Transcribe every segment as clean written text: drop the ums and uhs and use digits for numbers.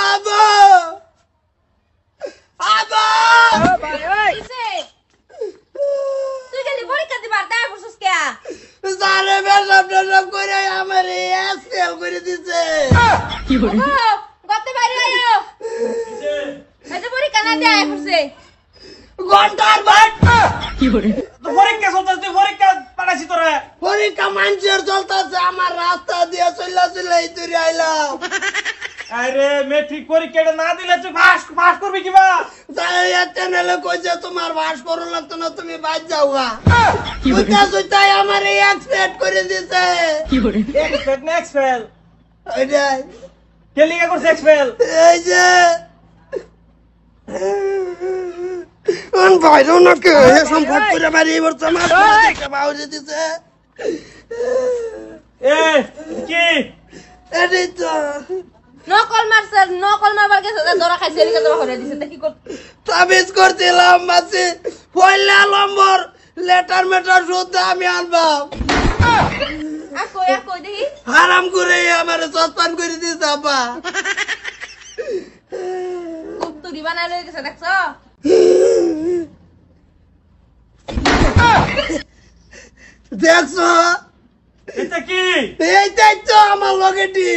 আবা আবা তুই গেলি পরীক্ষা দিবার দায় পড়ছস কে? জানে বেসব করে আমার এসএল করে দিছে। গতে বাইরে আয়ো। এই যে পরীক্ষা না দেয় পড়ছে। ঘন্টার বাট তো পরীক্ষা চলতেছে, তুই পরীক্ষা পাঠাইছি তোরে। পরীক্ষা মানুষের চলতেছে, আমার রাস্তা দিয়ে চলে তুই আইলাম। আরে মেট্রিক পরীক্ষাটা না দিলে তুই পাস করবি কিবা? চ্যানেলে কইছে তোমার বাস করো লাগতো না, তুমি বাদ যাও গা। তাই আমার এক্সপেক্ট করে দিছে। এক্সপেল না এক্সপেল? ওইটাই কে লিখা করছে এক্সপেল? এই যে বাইরে না কে সম্পদ করে বাড়ি এবার আমার বাউরে দিছে। এ কি এটাই তো নকল মারছে, নকল মারবার গেছে ধরা খাইছে লিখে ধরা করে দিছে। দেখি কর তাবিজ করছিলাম মাসি পয়লা নম্বর লেটার মেটার শুদ্ধ আমি আনবাম। কই দেখি হারাম করে আমার সস্তান করে দিছে আপা। খুব তুরি বানাই লই গেছে দেখছো? দেখছো এটা কি? এইটাই তো আমার লগেটি।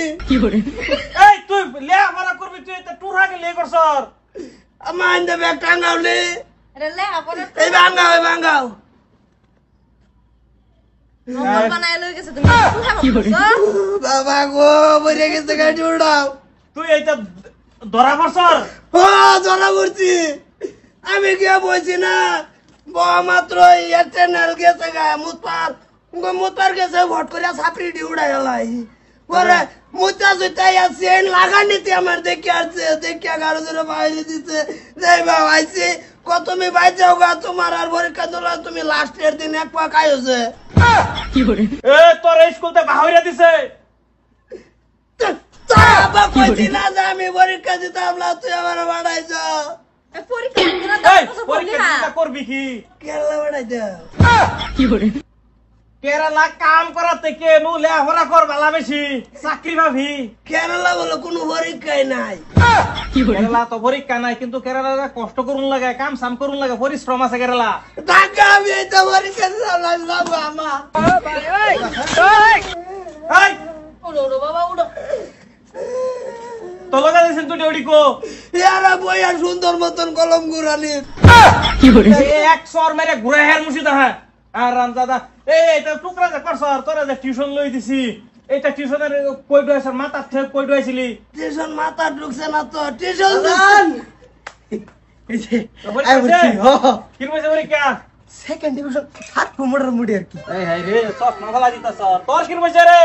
এই তুই লেখাপড়া করবি, তুই এটা টুর আগে লে করছর। আমার আইন্দা ব্যাগ টাঙ্গাওলে আরে লে আপনে এই ভাঙ্গাও নকল বানাই লই গেছে। তুমি কি করছো? বাবা গো বইরে গেছে গাড়ি উড়াও। তুই এইটা ধরা পড়ছর? ও ধরা পড়ছি আমি গিয়ে বলছি না মাত্র চ্যানেল গেছে গা মুতার গেছে ভট করে ছাপড়ি ডি উড়াই গেলাই পরে মুতা জুতাই চেন লাগানিতে আমার দেখে আসছে, দেখে গাড়ো ধরে বাইরে দিচ্ছে। যাই বাবা আইছি কত তুমি বাইর যাও গা, তোমার আর পরীক্ষা দিলা, তুমি লাস্টের দিন এক পা খাইছে। এ তোর এই স্কুলতে বাহিরা দিছে? কইছি না যে আমি পরীক্ষা দিতাম না, তুই আমার বাড়াইছ। পরীক্ষা দিনা এই দাও পরীক্ষা দিতে করবি কি? কেরলা বাড়াইছ কেরালা কাম করাতে কে নু লেখাপড়া কর বালা বেশি চাকরি ভাবি। কেরলা বলে কোনো পরীক্ষাই নাই। কেরালা তো পরীক্ষা নাই, কিন্তু কেরালা কষ্ট করুন লাগে, কাম সাম করুন লাগে, পরিশ্রম আছে কেরালা। ঢাকা আমি এইটা পরীক্ষা দিতাম না বাবু আমার। এই উড়ো বাবা উড়ো। তো লগা দিছেন তুই ডিউটি কো? ইয়ারা বইয়া সুন্দর মতন কলম গুরানি। এক সর মেরে ঘুরে হের মুছি দা। আর রামজাদা এই এটা টুকরা যে করছর, তোরা যে টিউশন লই দিছি, এইটা টিউশনের কই ডুয়াইছর মাথা থেকে কই ডুয়াইছিলি? টিউশন মাথা ঢুকছে না তো টিউশন কি বলছে পরীক্ষা? সেকেন্ড ডিভিশন থার্ড প্রমোটার মুডি আর কি। এই হাই রে সব মাথালা দিতাছ। তোর কি বলছে রে?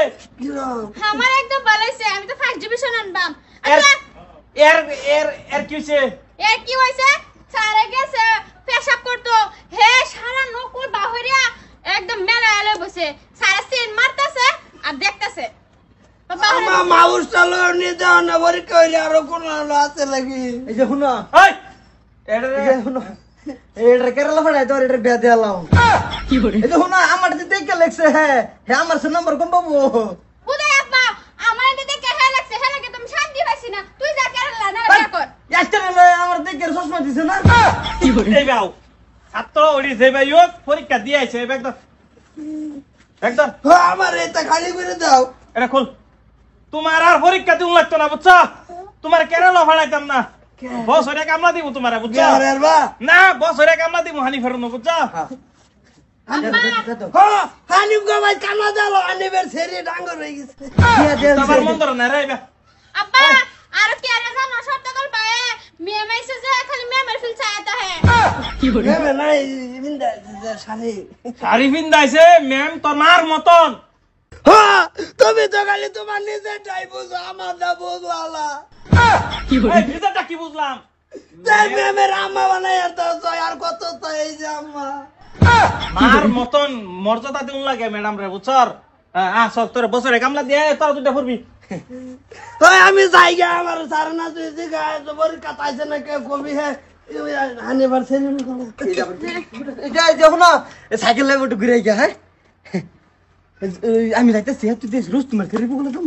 আমার একদম ভালো হইছে, আমি তো ফার্স্ট ডিভিশন আনবাম। এর আচ্ছা এর এর এর কি হইছে? এর কি হইছে? সারে গেছে পেশাব করতো, হে সারা নকল বাহিরা একদম মেলা এলে বসে সারা সিন মারতাছে আর দেখতাছে। আমার মাউস চালো নি দাও না পরীক্ষা হইলে আরো কোন আছে লাগি। এই যে শুনো এই এটা রে শুনো এটা কেরালা ফাড়াই তোর এটা বিয়া দিলাম। কি বলে এই যে শুনো আমার যে দেখে লেখছে হ্যাঁ হ্যাঁ আমার সে নাম্বার কম পাবো। বুঝাই আপা আমার এটা দেখে হে লাগছে, হে লাগে তুমি শান্তি পাইছি না। তুই যা কেরালা না রে কর। একটা আমার দেখে চশমা দিছে না। কি বলে এই বাউ ছাত্র ওড়ি যে ভাই হোক পরীক্ষা দিয়ে আইছে একদম একদম আমার এটা খালি করে দাও। এটা খোল। তোমার আর পরীক্ষা দিউন লাগতো না বুঝছো? তোমার কেরালা ফাড়াইতাম না, বছরে কামলা দিব তোমার বুঝছো? না বছরে কামলা দিব হানি ফেরত বুঝছো? হানিফ গো ভাই কামলা দাও হানিফের ছেড়ে ডাঙ্গর হয়ে গেছে। তোমার মন ধরে না রে বা আপা আর কি আর জানো সত্য কল পায়ে মেয়ে মাইছে যে খালি মেমের ফিল চাইতা হে। কি বলে মেমে নাই বিন্দা শাড়ি শাড়ি পিন্দাইছে ম্যাম তোমার মতন। হ্যাঁ তুমি তো খালি তোমার নিজেরটাই বুঝো, আমার না বুঝওয়ালা। কি বলে নিজেরটা কি বুঝলাম? তাই মেমের আম্মা বানাই আর কত তো এই যে আম্মা মার মতন মর্যাদা দিউন লাগে ম্যাডাম রে বুঝছর? সব তোর বছরে কামলা দিয়ে তোরা দুটা পড়বি। ওই আমি যাই গে আমার সারনা তুই দিগা পরীক্ষা তাইছে না কে কবি হে হানিবার ছেড়ে এটা দেখো না সাইকেল লাগে একটু ঘুরে গিয়া। হ্যাঁ আমি যাইতেছি তুই দেশ রোজ তোমার ছেড়ে বলে তো